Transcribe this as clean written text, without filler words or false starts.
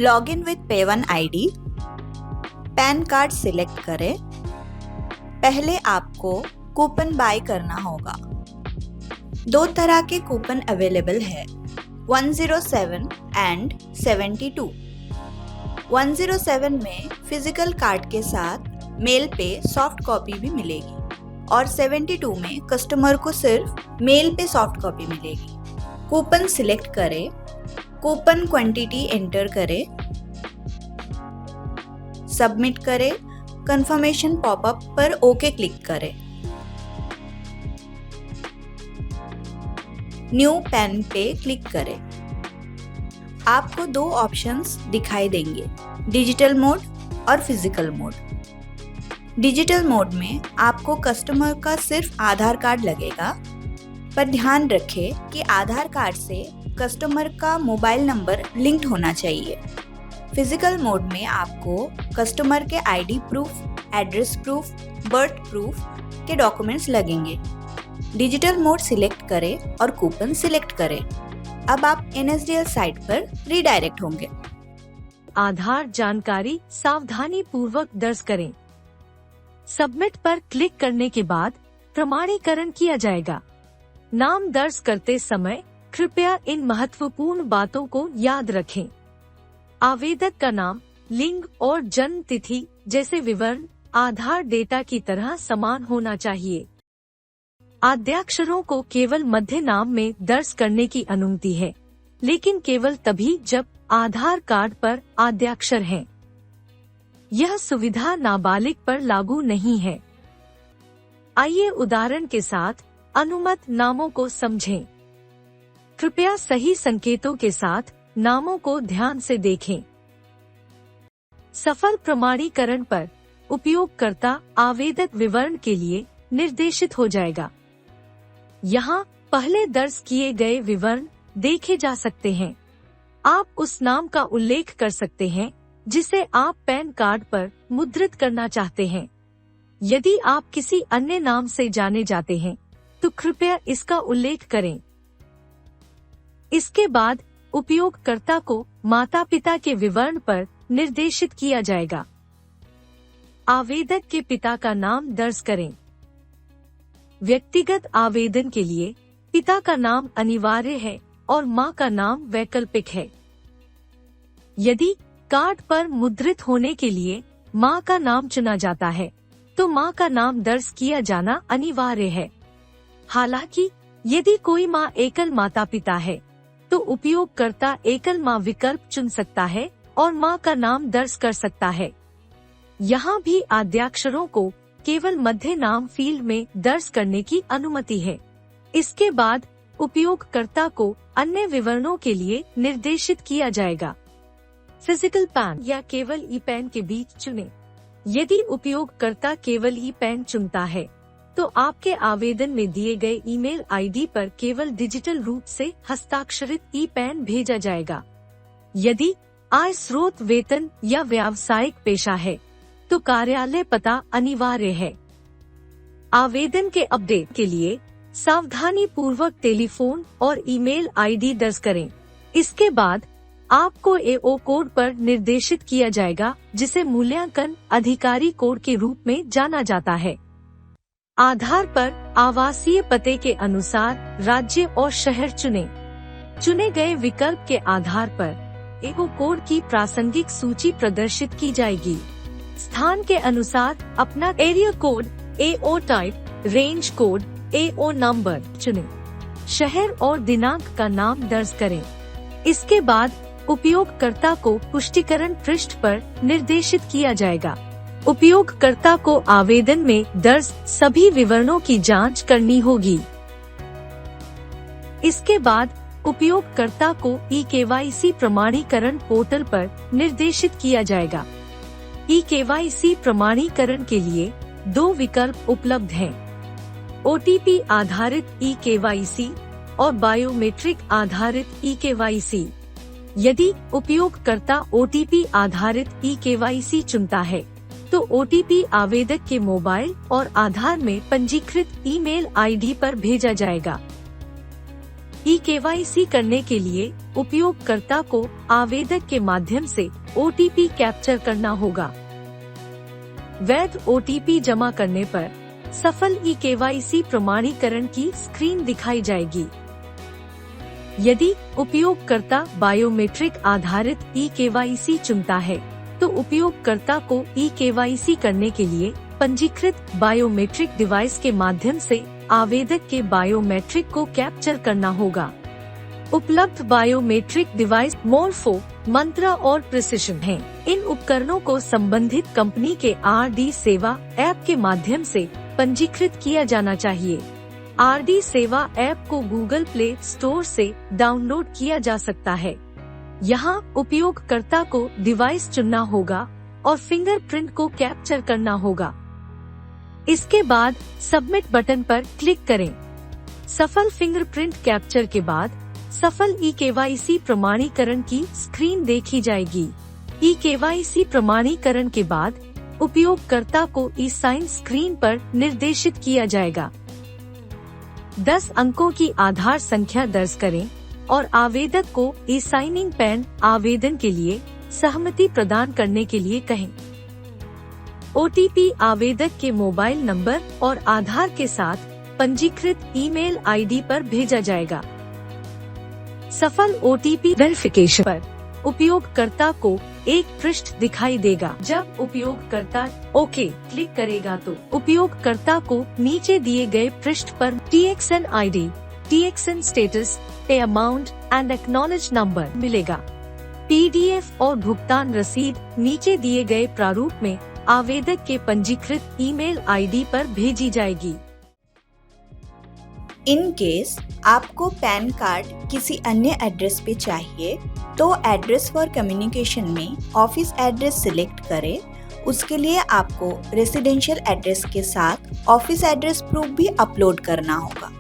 Log in with Pay1 ID, pan card select करें। पहले आपको कूपन बाय करना होगा। दो तरह के कूपन अवेलेबल है, 107 एंड 72। 107 में फिजिकल कार्ड के साथ मेल पे सॉफ्ट कॉपी भी मिलेगी और 72 में कस्टमर को सिर्फ मेल पे सॉफ्ट कॉपी मिलेगी। कूपन सिलेक्ट करें, कूपन क्वांटिटी एंटर करें, सबमिट करें, कंफर्मेशन पॉपअप पर ओके क्लिक करें। न्यू पेन पे क्लिक करें। आपको दो ऑप्शंस दिखाई देंगे, डिजिटल मोड और फिजिकल मोड। डिजिटल मोड में आपको कस्टमर का सिर्फ आधार कार्ड लगेगा, पर ध्यान रखें कि आधार कार्ड से कस्टमर का मोबाइल नंबर लिंक्ड होना चाहिए। फिजिकल मोड में आपको कस्टमर के ID proof, address proof, birth proof के डॉक्यूमेंट्स लगेंगे। डिजिटल मोड सिलेक्ट करें और कूपन सिलेक्ट करें। अब आप NSDL साइट पर रीडायरेक्ट होंगे। आधार जानकारी सावधानी पूर्वक दर्ज करें। सबमिट पर क्लिक करने के बाद प्रमाणीकरण किया जाएगा। नाम दर्ज करते समय कृपया इन महत्वपूर्ण बातों को याद रखें। आवेदक का नाम, लिंग और जन्म तिथि जैसे विवरण आधार डेटा की तरह समान होना चाहिए। आद्याक्षरों को केवल मध्य नाम में दर्ज करने की अनुमति है, लेकिन केवल तभी जब आधार कार्ड पर आद्याक्षर हैं। यह सुविधा नाबालिग पर लागू नहीं है। आइए उदाहरण के साथ अनुमत नामों को समझें। कृपया सही संकेतों के साथ नामों को ध्यान से देखें। सफल प्रमाणीकरण पर उपयोगकर्ता आवेदक विवरण के लिए निर्देशित हो जाएगा। यहाँ पहले दर्ज किए गए विवरण देखे जा सकते हैं। आप उस नाम का उल्लेख कर सकते हैं जिसे आप पैन कार्ड पर मुद्रित करना चाहते हैं। यदि आप किसी अन्य नाम से जाने जाते हैं, तो कृपया इसका उल्लेख करें। इसके बाद उपयोगकर्ता को माता-पिता के विवरण पर निर्देशित किया जाएगा। आवेदक के पिता का नाम दर्ज करें। व्यक्तिगत आवेदन के लिए पिता का नाम अनिवार्य है और मां का नाम वैकल्पिक है। यदि कार्ड पर मुद्रित होने के लिए मां का नाम चुना जाता है, तो मां का नाम दर्ज किया जाना अनिवार्य है। हालांकि यदि कोई मां एकल माता पिता है, तो उपयोगकर्ता एकल मां विकल्प चुन सकता है और मां का नाम दर्ज कर सकता है। यहाँ भी आद्याक्षरों को केवल मध्य नाम फील्ड में दर्ज करने की अनुमति है। इसके बाद उपयोगकर्ता को अन्य विवरणों के लिए निर्देशित किया जाएगा। फिजिकल पैन या केवल ई पैन के बीच चुनें। यदि उपयोगकर्ता केवल ई पैन चुनता है, तो आपके आवेदन में दिए गए ईमेल आईडी पर केवल डिजिटल रूप से हस्ताक्षरित ई पैन भेजा जाएगा। यदि आय स्रोत वेतन या व्यावसायिक पेशा है, तो कार्यालय पता अनिवार्य है। आवेदन के अपडेट के लिए सावधानी पूर्वक टेलीफोन और ईमेल आईडी दर्ज करें। इसके बाद आपको AO कोड पर निर्देशित किया जाएगा, जिसे मूल्यांकन अधिकारी कोड के रूप में जाना जाता है। आधार पर आवासीय पते के अनुसार राज्य और शहर चुनें। चुने गए विकल्प के आधार पर AO कोड की प्रासंगिक सूची प्रदर्शित की जाएगी। स्थान के अनुसार अपना area code, AO type, range code, AO number चुनें। शहर और दिनांक का नाम दर्ज करें। इसके बाद उपयोगकर्ता को पुष्टिकरण पृष्ठ पर निर्देशित किया जाएगा। उपयोगकर्ता को आवेदन में दर्ज सभी विवरणों की जांच करनी होगी। इसके बाद उपयोगकर्ता को eKYC प्रमाणीकरण पोर्टल पर निर्देशित किया जाएगा। eKYC प्रमाणीकरण के लिए दो विकल्प उपलब्ध हैं, OTP आधारित eKYC और बायोमेट्रिक आधारित eKYC। यदि उपयोगकर्ता OTP आधारित eKYC चुनता है, तो OTP आवेदक के मोबाइल और आधार में पंजीकृत ईमेल आईडी पर भेजा जाएगा। ई-केवाईसी करने के लिए उपयोगकर्ता को आवेदक के माध्यम से OTP कैप्चर करना होगा। वैध OTP जमा करने पर सफल ई-केवाईसी प्रमाणीकरण की स्क्रीन दिखाई जाएगी। यदि उपयोगकर्ता बायोमेट्रिक आधारित ई-केवाईसी चुनता है, तो उपयोगकर्ता को ई-केवाईसी करने के लिए पंजीकृत बायोमेट्रिक डिवाइस के माध्यम से आवेदक के बायोमेट्रिक को कैप्चर करना होगा। उपलब्ध बायोमेट्रिक डिवाइस मोरफो, मंत्रा और प्रिसिशन हैं। इन उपकरणों को संबंधित कंपनी के RD सेवा ऐप के माध्यम से पंजीकृत किया जाना चाहिए। RD सेवा ऐप को गूगल प्ले स्टोर से डाउनलोड किया जा सकता है। यहाँ उपयोगकर्ता को डिवाइस चुनना होगा और फिंगरप्रिंट को कैप्चर करना होगा। इसके बाद सबमिट बटन पर क्लिक करें। सफल फिंगरप्रिंट कैप्चर के बाद सफल ई-केवाईसी प्रमाणीकरण की स्क्रीन देखी जाएगी। ई-केवाईसी प्रमाणीकरण के बाद उपयोगकर्ता को ई-साइन स्क्रीन पर निर्देशित किया जाएगा। 10 अंकों की आधार संख्या दर्ज करें और आवेदक को ई-साइनिंग पैन आवेदन के लिए सहमति प्रदान करने के लिए कहें। OTP आवेदक के मोबाइल नंबर और आधार के साथ पंजीकृत ईमेल ID पर भेजा जाएगा। सफल OTP वेरिफिकेशन पर उपयोगकर्ता को एक पृष्ठ दिखाई देगा। जब उपयोगकर्ता ओके क्लिक करेगा तो उपयोगकर्ता को नीचे दिए गए पृष्ठ पर TXN ID, TXN स्टेटस, पे अमाउंट एंड एक्नॉलेज नंबर मिलेगा। PDF और भुगतान रसीद नीचे दिए गए प्रारूप में आवेदक के पंजीकृत ईमेल ID पर भेजी जाएगी। इन केस आपको पैन कार्ड किसी अन्य एड्रेस पे चाहिए तो एड्रेस फॉर कम्युनिकेशन में ऑफिस एड्रेस सिलेक्ट करें। उसके लिए आपको रेसिडेंशियल एड्रेस के साथ ऑफिस एड्रेस प्रूफ भी अपलोड करना होगा।